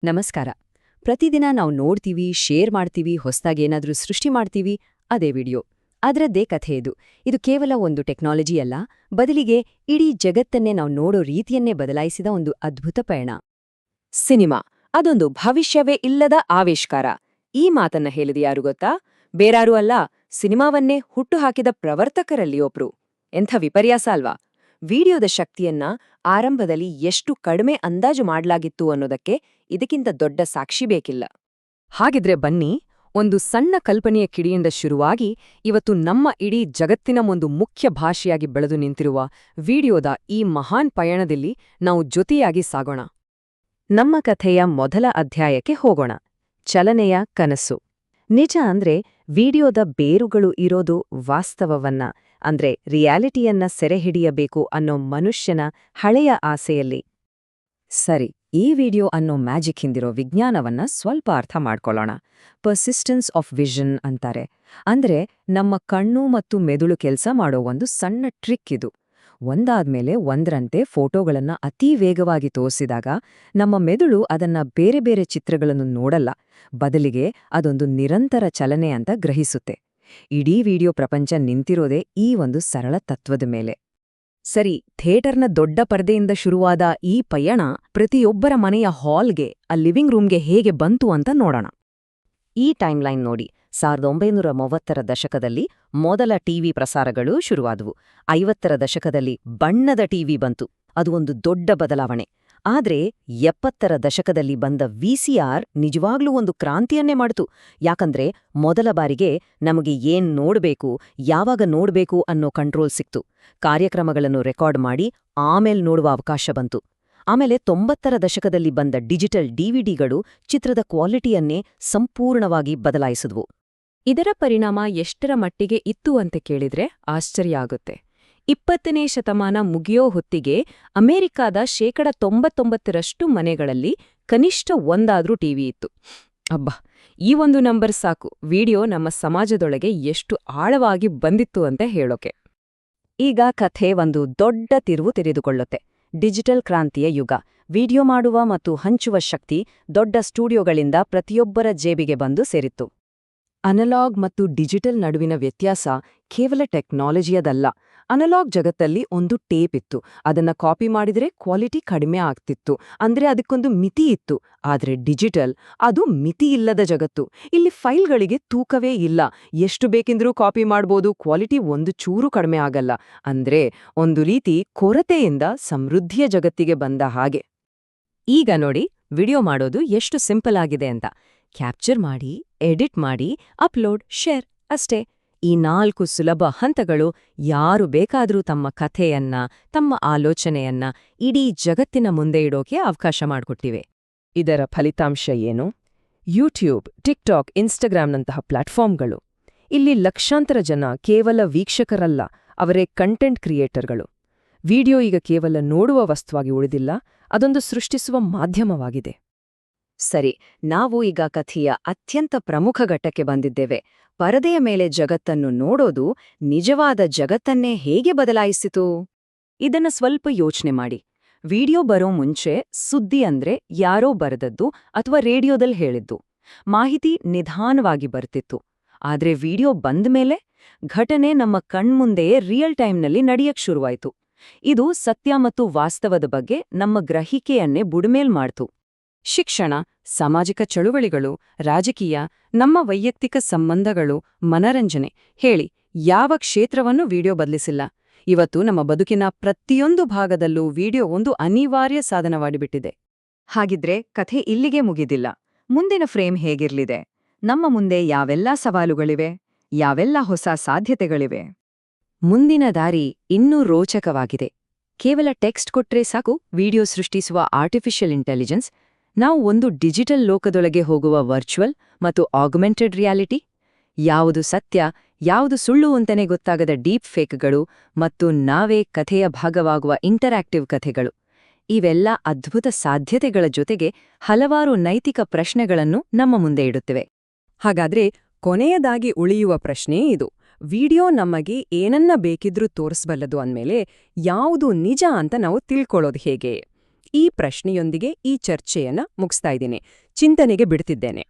ನಮಸ್ಕಾರ. ಪ್ರತಿದಿನ ನಾವು ನೋಡ್ತೀವಿ, ಶೇರ್ ಮಾಡ್ತೀವಿ, ಹೊಸ್ದಾಗೇನಾದ್ರೂ ಸೃಷ್ಟಿ ಮಾಡ್ತೀವಿ, ಅದೇ ವಿಡಿಯೋ. ಅದ್ರದ್ದೇ ಕಥೆ ಇದು. ಇದು ಕೇವಲ ಒಂದು ಟೆಕ್ನಾಲಜಿ ಅಲ್ಲ, ಬದಲಿಗೆ ಇಡೀ ಜಗತ್ತನ್ನೇ ನಾವು ನೋಡೋ ರೀತಿಯನ್ನೇ ಬದಲಾಯಿಸಿದ ಒಂದು ಅದ್ಭುತ ಪಯಣ. ಸಿನಿಮಾ ಅದೊಂದು ಭವಿಷ್ಯವೇ ಇಲ್ಲದ ಆವಿಷ್ಕಾರ. ಈ ಮಾತನ್ನ ಹೇಳಿದ ಯಾರು ಗೊತ್ತಾ? ಬೇರಾರೂ ಅಲ್ಲ, ಸಿನಿಮಾವನ್ನೇ ಹುಟ್ಟುಹಾಕಿದ ಪ್ರವರ್ತಕರಲ್ಲಿ ಒಬ್ರು. ಎಂಥ ವಿಪರ್ಯಾಸ ಅಲ್ವಾ? ವಿಡಿಯೋದ ಶಕ್ತಿಯನ್ನ ಆರಂಭದಲ್ಲಿ ಎಷ್ಟು ಕಡಿಮೆ ಅಂದಾಜು ಮಾಡ್ಲಾಗಿತ್ತು ಅನ್ನೋದಕ್ಕೆ ಇದಕ್ಕಿಂತ ದೊಡ್ಡ ಸಾಕ್ಷಿ ಬೇಕಿಲ್ಲ. ಹಾಗಿದ್ರೆ ಬನ್ನಿ, ಒಂದು ಸಣ್ಣ ಕಲ್ಪನೆಯ ಕಿಡಿಯಿಂದ ಶುರುವಾಗಿ ಇವತ್ತು ನಮ್ಮ ಇಡೀ ಜಗತ್ತಿನ ಒಂದು ಮುಖ್ಯ ಭಾಷೆಯಾಗಿ ಬೆಳೆದು ನಿಂತಿರುವ ವಿಡಿಯೋದ ಈ ಮಹಾನ್ ಪಯಣದಲ್ಲಿ ನಾವು ಜೊತೆಯಾಗಿ ಸಾಗೋಣ. ನಮ್ಮ ಕಥೆಯ ಮೊದಲ ಅಧ್ಯಾಯಕ್ಕೆ ಹೋಗೋಣ. ಚಲನೆಯ ಕನಸು. ನಿಜ ಅಂದ್ರೆ ವಿಡಿಯೋದ ಬೇರುಗಳು ಇರೋದು ವಾಸ್ತವವನ್ನ, ಅಂದ್ರೆ ರಿಯಾಲಿಟಿಯನ್ನ ಸೆರೆಹಿಡಿಯಬೇಕು ಅನ್ನೋ ಮನುಷ್ಯನ ಹಳೆಯ ಆಸೆಯಲ್ಲಿ. ಸರಿ, ಈ ವಿಡಿಯೋ ಅನ್ನೋ ಮ್ಯಾಜಿಕ್ ಹಿಂದಿರೋ ವಿಜ್ಞಾನವನ್ನ ಸ್ವಲ್ಪ ಅರ್ಥ ಮಾಡ್ಕೊಳ್ಳೋಣ. ಪರ್ಸಿಸ್ಟೆನ್ಸ್ ಆಫ್ ವಿಷನ್ ಅಂತಾರೆ. ಅಂದ್ರೆ ನಮ್ಮ ಕಣ್ಣು ಮತ್ತು ಮೆದುಳು ಕೆಲಸ ಮಾಡೋ ಒಂದು ಸಣ್ಣ ಟ್ರಿಕ್ ಇದು. ಒಂದಾದ್ಮೇಲೆ ಒಂದರಂತೆ ಫೋಟೋಗಳನ್ನ ಅತೀ ವೇಗವಾಗಿ ತೋರಿಸಿದಾಗ ನಮ್ಮ ಮೆದುಳು ಅದನ್ನ ಬೇರೆ ಬೇರೆ ಚಿತ್ರಗಳನ್ನು ನೋಡಲ್ಲ, ಬದಲಿಗೆ ಅದೊಂದು ನಿರಂತರ ಚಲನೆ ಅಂತ ಗ್ರಹಿಸುತ್ತೆ. ಇಡೀ ವಿಡಿಯೋ ಪ್ರಪಂಚ ನಿಂತಿರೋದೇ ಈ ಒಂದು ಸರಳ ತತ್ವದ ಮೇಲೆ. ಸರಿ, ಥಿಯೇಟರ್ನ ದೊಡ್ಡ ಪರದೆಯಿಂದ ಶುರುವಾದ ಈ ಪಯಣ ಪ್ರತಿಯೊಬ್ಬರ ಮನೆಯ ಹಾಲ್ಗೆ, ಆ ಲಿವಿಂಗ್ ರೂಮ್ಗೆ ಹೇಗೆ ಬಂತು ಅಂತ ನೋಡೋಣ. ಈ ಟೈಮ್ಲೈನ್ ನೋಡಿ. 1930ರ ದಶಕದಲ್ಲಿ ಮೊದಲ ಟಿವಿ ಪ್ರಸಾರಗಳು ಶುರುವಾದವು. 50ರ ದಶಕದಲ್ಲಿ ಬಣ್ಣದ ಟಿವಿ ಬಂತು. ಅದು ಒಂದು ದೊಡ್ಡ ಬದಲಾವಣೆ. ಆದ್ರೆ 70ರ ದಶಕದಲ್ಲಿ ಬಂದ ವಿಸಿಆರ್ ನಿಜವಾಗ್ಲೂ ಒಂದು ಕ್ರಾಂತಿಯನ್ನೇ ಮಾಡಿತು. ಯಾಕಂದ್ರೆ ಮೊದಲ ಬಾರಿಗೆ ನಮಗೆ ಏನ್ ನೋಡ್ಬೇಕು, ಯಾವಾಗ ನೋಡ್ಬೇಕು ಅನ್ನೋ ಕಂಟ್ರೋಲ್ ಸಿಕ್ತು. ಕಾರ್ಯಕ್ರಮಗಳನ್ನು ರೆಕಾರ್ಡ್ ಮಾಡಿ ಆಮೇಲೆ ನೋಡುವ ಅವಕಾಶ ಬಂತು. ಆಮೇಲೆ 90ರ ದಶಕದಲ್ಲಿ ಬಂದ ಡಿಜಿಟಲ್ ಡಿವಿಡಿಗಳು ಚಿತ್ರದ ಕ್ವಾಲಿಟಿಯನ್ನೇ ಸಂಪೂರ್ಣವಾಗಿ ಬದಲಾಯಿಸಿದ್ವು. ಇದರ ಪರಿಣಾಮ ಎಷ್ಟರ ಮಟ್ಟಿಗೆ ಇತ್ತು ಅಂತ ಕೇಳಿದ್ರೆ ಆಶ್ಚರ್ಯ ಆಗುತ್ತೆ. 20ನೇ ಶತಮಾನ ಮುಗಿಯೋ ಹೊತ್ತಿಗೆ ಅಮೆರಿಕಾದ 99% ಮನೆಗಳಲ್ಲಿ ಕನಿಷ್ಠ ಒಂದಾದ್ರೂ ಟಿವಿ ಇತ್ತು. ಅಬ್ಬಾ, ಈ ಒಂದು ನಂಬರ್ ಸಾಕು ವಿಡಿಯೋ ನಮ್ಮ ಸಮಾಜದೊಳಗೆ ಎಷ್ಟು ಆಳವಾಗಿ ಬಂದಿತ್ತು ಅಂತ ಹೇಳೋಕೆ. ಈಗ ಕಥೆ ಒಂದು ದೊಡ್ಡ ತಿರುವು ತೆರೆದುಕೊಳ್ಳುತ್ತೆ. ಡಿಜಿಟಲ್ ಕ್ರಾಂತಿಯ ಯುಗ. ವಿಡಿಯೋ ಮಾಡುವ ಮತ್ತು ಹಂಚುವ ಶಕ್ತಿ ದೊಡ್ಡ ಸ್ಟುಡಿಯೋಗಳಿಂದ ಪ್ರತಿಯೊಬ್ಬರ ಜೇಬಿಗೆ ಬಂದು ಸೇರಿತ್ತು. ಅನಲಾಗ್ ಮತ್ತು ಡಿಜಿಟಲ್ ನಡುವಿನ ವ್ಯತ್ಯಾಸ ಕೇವಲ ಟೆಕ್ನಾಲಜಿಯದಲ್ಲ. ಅನಲಾಗ್ ಜಗತ್ತಲ್ಲಿ ಒಂದು ಟೇಪ್ ಇತ್ತು, ಅದನ್ನ ಕಾಪಿ ಮಾಡಿದ್ರೆ ಕ್ವಾಲಿಟಿ ಕಡಿಮೆ ಆಗ್ತಿತ್ತು, ಅಂದ್ರೆ ಅದಕ್ಕೊಂದು ಮಿತಿ ಇತ್ತು. ಆದ್ರೆ ಡಿಜಿಟಲ್ ಅದು ಮಿತಿಯಿಲ್ಲದ ಜಗತ್ತು. ಇಲ್ಲಿ ಫೈಲ್ಗಳಿಗೆ ತೂಕವೇ ಇಲ್ಲ, ಎಷ್ಟು ಬೇಕೆಂದ್ರೂ ಕಾಪಿ ಮಾಡ್ಬೋದು, ಕ್ವಾಲಿಟಿ ಒಂದು ಚೂರು ಕಡಿಮೆ ಆಗಲ್ಲ. ಅಂದ್ರೆ ಒಂದು ರೀತಿ ಕೊರತೆಯಿಂದ ಸಮೃದ್ಧಿಯ ಜಗತ್ತಿಗೆ ಬಂದ ಹಾಗೆ. ಈಗ ನೋಡಿ, ವಿಡಿಯೋ ಮಾಡೋದು ಎಷ್ಟು ಸಿಂಪಲ್ ಆಗಿದೆ ಅಂತ. ಕ್ಯಾಪ್ಚರ್ ಮಾಡಿ, ಎಡಿಟ್ ಮಾಡಿ, ಅಪ್ಲೋಡ್, ಶೇರ್ ಅಷ್ಟೇ. ಈ 4 ಸುಲಭ ಹಂತಗಳು ಯಾರು ಬೇಕಾದರೂ ತಮ್ಮ ಕಥೆಯನ್ನ, ತಮ್ಮ ಆಲೋಚನೆಯನ್ನ ಇಡೀ ಜಗತ್ತಿನ ಮುಂದೆ ಇಡೋಕೆ ಅವಕಾಶ ಮಾಡಿಕೊಟ್ಟಿವೆ. ಇದರ ಫಲಿತಾಂಶ ಏನು? ಯೂಟ್ಯೂಬ್, ಟಿಕ್ಟಾಕ್, ಇನ್ಸ್ಟಾಗ್ರಾಮ್ನಂತಹ ಪ್ಲಾಟ್ಫಾರ್ಮ್ಗಳು. ಇಲ್ಲಿ ಲಕ್ಷಾಂತರ ಜನ ಕೇವಲ ವೀಕ್ಷಕರಲ್ಲ, ಅವರೇ ಕಂಟೆಂಟ್ ಕ್ರಿಯೇಟರ್ಗಳು. ವಿಡಿಯೋ ಈಗ ಕೇವಲ ನೋಡುವ ವಸ್ತುವಾಗಿ ಉಳಿದಿಲ್ಲ, ಅದೊಂದು ಸೃಷ್ಟಿಸುವ ಮಾಧ್ಯಮವಾಗಿದೆ. ಸರಿ, ನಾವು ಈಗ ಕಥೆಯ ಅತ್ಯಂತ ಪ್ರಮುಖ ಘಟ್ಟಕ್ಕೆ ಬಂದಿದ್ದೇವೆ. ಪರದೆಯ ಮೇಲೆ ಜಗತ್ತನ್ನು ನೋಡೋದು ನಿಜವಾದ ಜಗತ್ತನ್ನೇ ಹೇಗೆ ಬದಲಾಯಿಸಿತು? ಇದನ್ನ ಸ್ವಲ್ಪ ಯೋಚನೆ ಮಾಡಿ. ವಿಡಿಯೋ ಬರೋ ಮುಂಚೆ ಸುದ್ದಿ ಅಂದ್ರೆ ಯಾರೋ ಬರೆದದ್ದು ಅಥವಾ ರೇಡಿಯೋದಲ್ಲಿ ಹೇಳಿದ್ದು. ಮಾಹಿತಿ ನಿಧಾನವಾಗಿ ಬರ್ತಿತ್ತು. ಆದ್ರೆ ವಿಡಿಯೋ ಬಂದ್ಮೇಲೆ ಘಟನೆ ನಮ್ಮ ಕಣ್ಮುಂದೆಯೇ ರಿಯಲ್ ಟೈಮ್ನಲ್ಲಿ ನಡೆಯಕ್ ಶುರುವಾಯ್ತು. ಇದು ಸತ್ಯ ಮತ್ತು ವಾಸ್ತವದ ಬಗ್ಗೆ ನಮ್ಮ ಗ್ರಹಿಕೆಯನ್ನೇ ಬುಡಮೇಲ್ ಮಾಡ್ತು. ಶಿಕ್ಷಣ, ಸಾಮಾಜಿಕ ಚಳುವಳಿಗಳು, ರಾಜಕೀಯ, ನಮ್ಮ ವೈಯಕ್ತಿಕ ಸಂಬಂಧಗಳು, ಮನರಂಜನೆ, ಹೇಳಿ ಯಾವ ಕ್ಷೇತ್ರವನ್ನೂ ವಿಡಿಯೋ ಬದಲಿಸಿಲ್ಲ. ಇವತ್ತು ನಮ್ಮ ಬದುಕಿನ ಪ್ರತಿಯೊಂದು ಭಾಗದಲ್ಲೂ ವಿಡಿಯೋ ಒಂದು ಅನಿವಾರ್ಯ ಸಾಧನವಾಗಿಬಿಟ್ಟಿದೆ. ಹಾಗಿದ್ರೆ ಕಥೆ ಇಲ್ಲಿಗೆ ಮುಗಿದಿಲ್ಲ. ಮುಂದಿನ ಫ್ರೇಮ್ ಹೇಗಿರ್ಲಿದೆ? ನಮ್ಮ ಮುಂದೆ ಯಾವೆಲ್ಲಾ ಸವಾಲುಗಳಿವೆ? ಯಾವೆಲ್ಲ ಹೊಸ ಸಾಧ್ಯತೆಗಳಿವೆ? ಮುಂದಿನ ದಾರಿ ಇನ್ನೂ ರೋಚಕವಾಗಿದೆ. ಕೇವಲ ಟೆಕ್ಸ್ಟ್ ಕೊಟ್ರೆ ಸಾಕು ವಿಡಿಯೋ ಸೃಷ್ಟಿಸುವ ಆರ್ಟಿಫಿಷಿಯಲ್ ಇಂಟೆಲಿಜೆನ್ಸ್. ನಾವು ಒಂದು ಡಿಜಿಟಲ್ ಲೋಕದೊಳಗೆ ಹೋಗುವ ವರ್ಚುವಲ್ ಮತ್ತು ಆಗ್ಮೆಂಟೆಡ್ ರಿಯಾಲಿಟಿ, ಯಾವುದು ಸತ್ಯ ಯಾವುದು ಸುಳ್ಳು ಅಂತಲೇ ಗೊತ್ತಾಗದ ಡೀಪ್ ಫೇಕ್ಗಳು ಮತ್ತು ನಾವೇ ಕಥೆಯ ಭಾಗವಾಗುವ ಇಂಟರಾಕ್ಟಿವ್ ಕಥೆಗಳು. ಇವೆಲ್ಲ ಅದ್ಭುತ ಸಾಧ್ಯತೆಗಳ ಜೊತೆಗೆ ಹಲವಾರು ನೈತಿಕ ಪ್ರಶ್ನೆಗಳನ್ನು ನಮ್ಮ ಮುಂದೆ ಇಡುತ್ತಿವೆ. ಹಾಗಾದ್ರೆ ಕೊನೆಯದಾಗಿ ಉಳಿಯುವ ಪ್ರಶ್ನೆ ಇದು: ವಿಡಿಯೋ ನಮಗೆ ಏನನ್ನ ಬೇಕಿದ್ರೂ ತೋರಿಸಬಲ್ಲದು ಅಂದ್ಮೇಲೆ ಯಾವುದು ನಿಜ ಅಂತ ನಾವು ತಿಳ್ಕೊಳ್ಳೋದು ಹೇಗೆ? ಈ ಪ್ರಶ್ನೆಯೊಂದಿಗೆ ಈ ಚರ್ಚೆಯನ್ನ ಮುಗಿಸ್ತಾ ಇದ್ದೀನಿ, ಚಿಂತನೆಗೆ ಬಿಡ್ತಿದ್ದೇನೆ.